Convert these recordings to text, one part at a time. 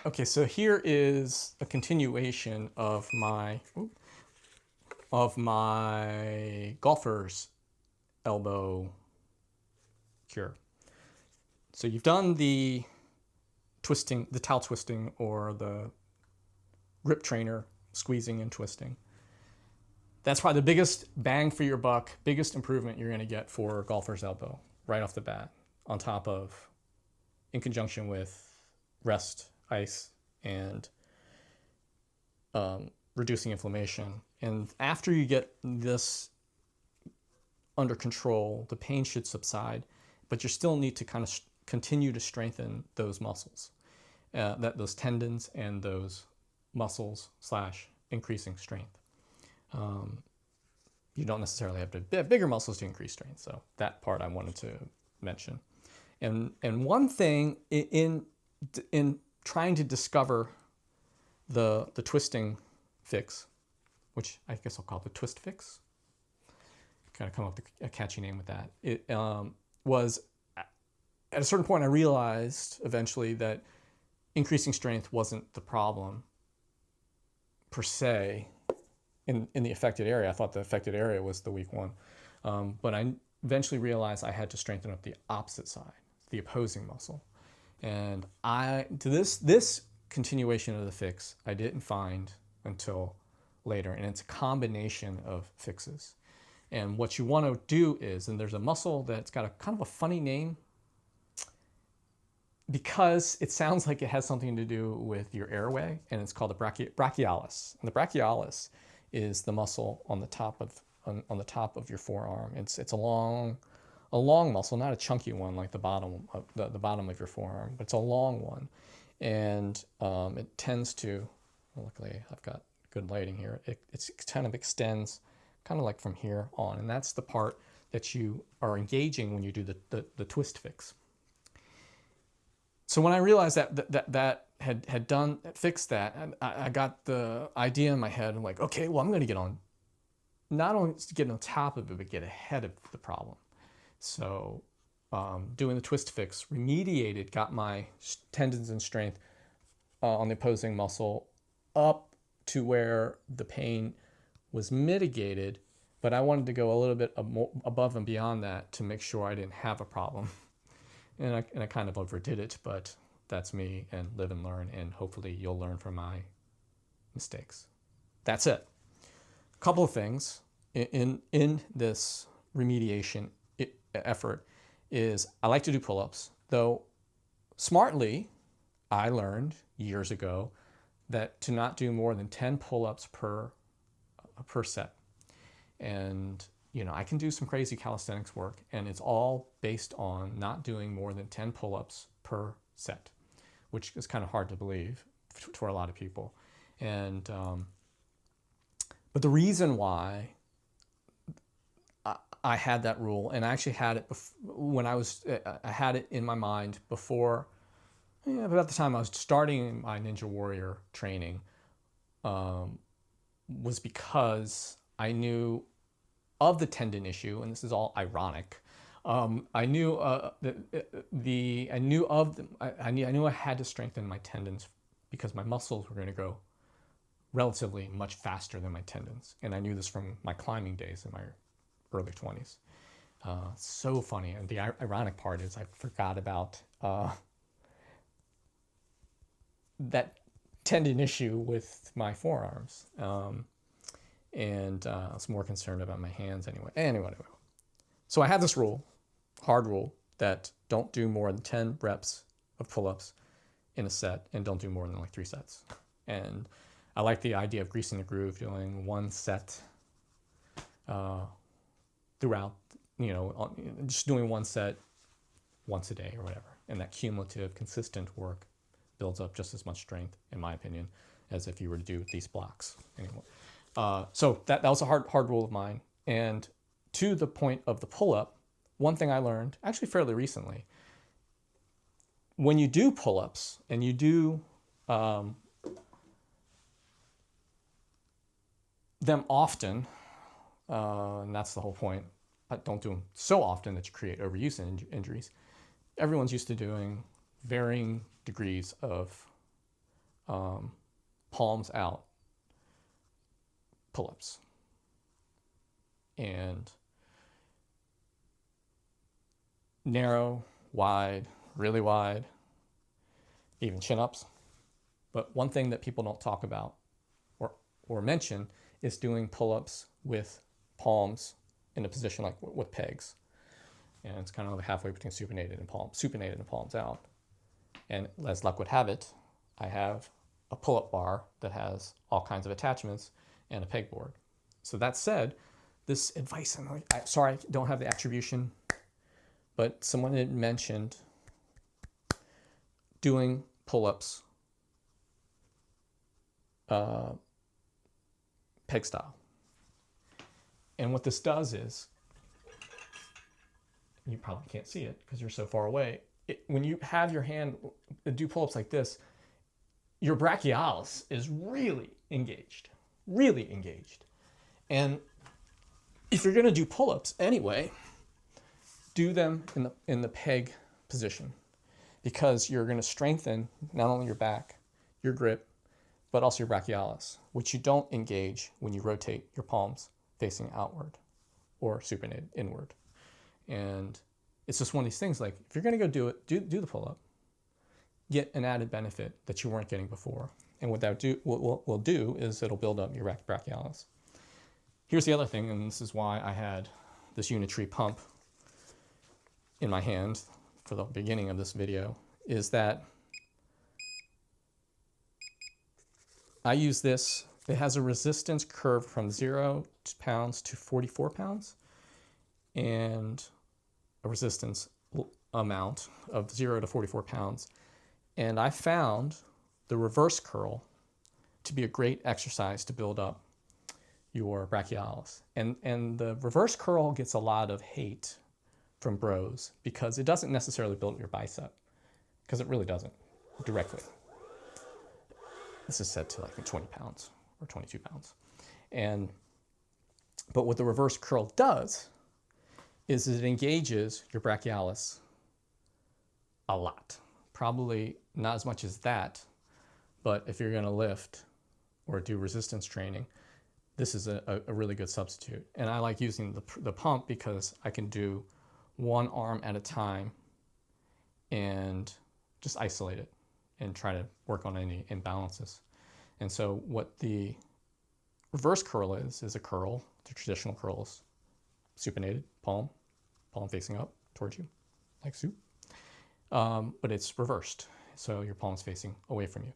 Okay, so here is a continuation of my golfer's elbow cure. So you've done the twisting, the towel twisting, or the grip trainer squeezing and twisting. That's probably the biggest bang for your buck, biggest improvement you're going to get for golfer's elbow right off the bat, on top of, in conjunction with rest, ice, and reducing inflammation. And after you get this under control, the pain should subside, but you still need to kind of continue to strengthen those muscles, those tendons and those muscles / increasing strength. You don't necessarily have to have bigger muscles to increase strength, so that part I wanted to mention. And one thing in trying to discover the twisting fix, which I guess I'll call it the twist fix, kind of come up with a catchy name with that. It was at a certain point I realized eventually that increasing strength wasn't the problem per se in the affected area. I thought the affected area was the weak one, but I eventually realized I had to strengthen up the opposite side, the opposing muscle. And this continuation of the fix I didn't find until later, and it's a combination of fixes. And what you want to do is, and there's a muscle that's got a kind of a funny name because it sounds like it has something to do with your airway, and it's called the brachialis. And the brachialis is the muscle on the top of your forearm. It's a long muscle, not a chunky one like the bottom of your forearm, but it's a long one, and it tends to. Luckily, I've got good lighting here. It kind of extends, kind of like from here on, and that's the part that you are engaging when you do the twist fix. So when I realized that had fixed that, and I got the idea in my head, I'm like, okay, well, I'm going to get on, not only to get on top of it, but get ahead of the problem. So doing the twist fix remediated, got my tendons and strength on the opposing muscle up to where the pain was mitigated, but I wanted to go a little bit above and beyond that to make sure I didn't have a problem. And I kind of overdid it, but that's me, and live and learn, and hopefully you'll learn from my mistakes. That's it. A couple of things in this remediation effort is I like to do pull-ups, though smartly I learned years ago that to not do more than 10 pull-ups per set. And I can do some crazy calisthenics work, and it's all based on not doing more than 10 pull-ups per set, which is kind of hard to believe for a lot of people. And but the reason why I had that rule, and I actually had it when I had it in my mind before, about the time I was starting my Ninja Warrior training, was because I knew of the tendon issue, and this is all ironic. I knew I had to strengthen my tendons because my muscles were going to grow relatively much faster than my tendons, and I knew this from my climbing days in my early 20s. So funny, and the ironic part is I forgot about that tendon issue with my forearms. And I was more concerned about my hands anyway. So I have this hard rule, that don't do more than 10 reps of pull-ups in a set, and don't do more than like 3 sets. And I like the idea of greasing the groove, doing one set throughout, just doing one set once a day or whatever. And that cumulative, consistent work builds up just as much strength, in my opinion, as if you were to do these blocks anymore. So that was a hard rule of mine. And to the point of the pull-up, one thing I learned, actually fairly recently, when you do pull-ups and you do them often, and that's the whole point, don't do them so often that you create overuse injuries. Everyone's used to doing varying degrees of palms out pull-ups. And narrow, wide, really wide, even chin-ups. But one thing that people don't talk about or mention is doing pull-ups with palms in a position like with pegs. And it's kind of halfway between supinated and palms out. And as luck would have it, I have a pull-up bar that has all kinds of attachments and a pegboard. So that said, this advice, sorry, I don't have the attribution, but someone had mentioned doing pull-ups peg style. And what this does is, you probably can't see it because you're so far away. When you have your hand do pull-ups like this, your brachialis is really engaged. And if you're going to do pull-ups anyway, do them in the peg position, because you're going to strengthen not only your back, your grip, but also your brachialis, which you don't engage when you rotate your palms facing outward or supinated inward. And it's just one of these things, like if you're going to go do it, do the pull-up, get an added benefit that you weren't getting before. And what that will do is it'll build up your brachialis. Here's the other thing, and this is why I had this Unitree pump in my hand for the beginning of this video, is that I use this. It has a resistance curve from 0 pounds to 44 pounds and a resistance amount of 0 to 44 pounds. And I found the reverse curl to be a great exercise to build up your brachialis. And the reverse curl gets a lot of hate from bros because it doesn't necessarily build up your bicep, because it really doesn't directly. This is set to like 20 pounds or 22 pounds. But what the reverse curl does is it engages your brachialis a lot. Probably not as much as that, but if you're going to lift or do resistance training, this is a really good substitute. And I like using the pump because I can do one arm at a time and just isolate it and try to work on any imbalances. And so what the reverse curl is a curl. The traditional curls, supinated, palm facing up towards you, like soup. But it's reversed, so your palm's facing away from you.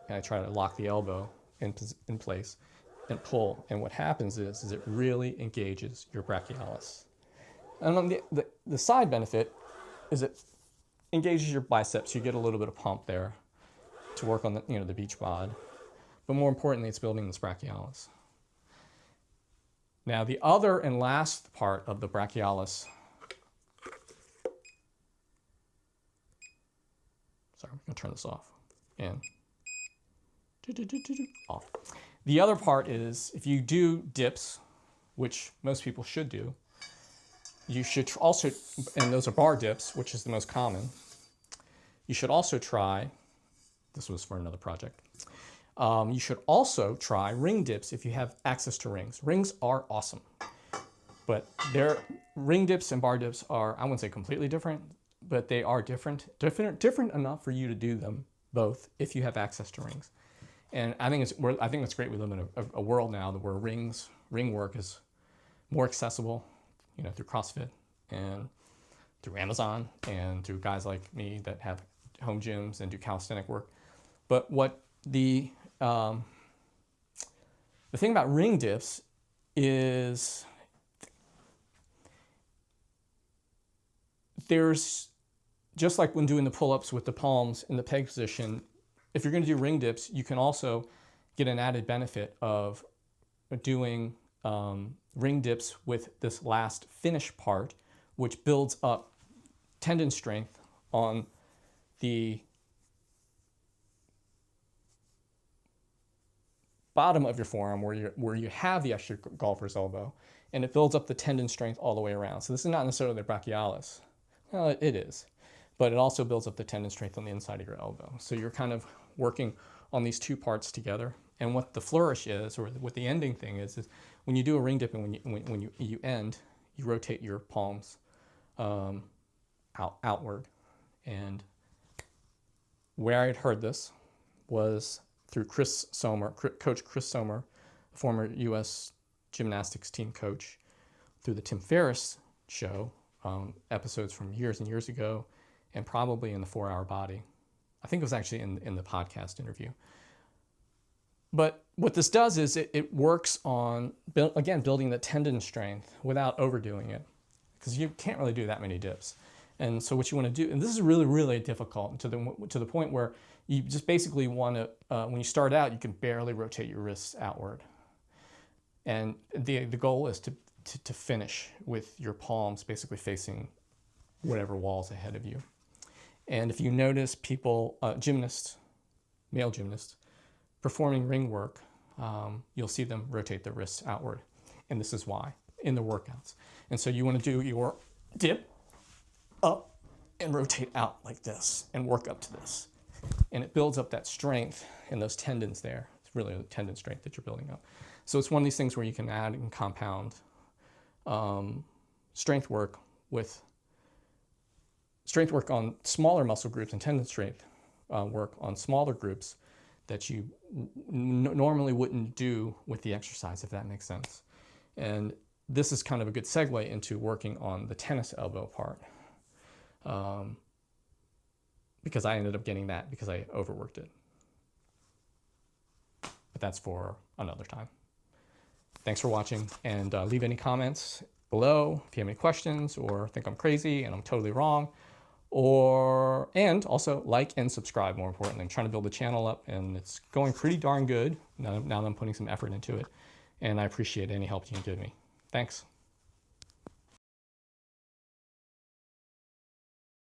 And I try to lock the elbow in place and pull. And what happens is it really engages your brachialis. And on the side benefit is it engages your biceps. You get a little bit of pump there to work on the beach bod. But more importantly, it's building this brachialis. Now, the other and last part of the brachialis, sorry, I'm going to turn this off, and off. The other part is, if you do dips, which most people should do, you should also, and those are bar dips, which is the most common, you should also try, this was for another project, you should also try ring dips if you have access to rings. Rings are awesome, but ring dips and bar dips are, I wouldn't say completely different, but they are different enough for you to do them both if you have access to rings. And I think it's great we live in a world now where ring work is more accessible, through CrossFit and through Amazon and through guys like me that have home gyms and do calisthenic work. But what the thing about ring dips is there's, just like when doing the pull-ups with the palms in the peg position, if you're going to do ring dips, you can also get an added benefit of doing ring dips with this last finish part, which builds up tendon strength on the bottom of your forearm where you have the extra golfer's elbow, and it builds up the tendon strength all the way around. So this is not necessarily the brachialis. Well, it is, but it also builds up the tendon strength on the inside of your elbow. So you're kind of working on these two parts together. And what the flourish is, or what the ending thing is when you do a ring dip and when you end, you rotate your palms outward. And where I had heard this was through Chris Sommer, Coach Chris Sommer, a former U.S. gymnastics team coach, through the Tim Ferriss show, episodes from years and years ago, and probably in the 4-Hour Body. I think it was actually in the podcast interview. But what this does is it works on, again, building the tendon strength without overdoing it, because you can't really do that many dips. And so what you want to do, and this is really, really difficult to the point where you just basically want to, when you start out, you can barely rotate your wrists outward. And the goal is to finish with your palms basically facing whatever wall's ahead of you. And if you notice people, gymnasts, male gymnasts, performing ring work, you'll see them rotate their wrists outward. And this is why, in the workouts. And so you want to do your dip, up, and rotate out like this, and work up to this. And it builds up that strength in those tendons there. It's really the tendon strength that you're building up. So it's one of these things where you can add and compound strength work on smaller muscle groups and tendon strength work on smaller groups that you normally wouldn't do with the exercise, if that makes sense. And this is kind of a good segue into working on the tennis elbow part, because I ended up getting that because I overworked it. But that's for another time. Thanks for watching, and leave any comments below if you have any questions or think I'm crazy and I'm totally wrong. And also like and subscribe, more importantly. I'm trying to build the channel up, and it's going pretty darn good now that I'm putting some effort into it. And I appreciate any help you can give me. Thanks.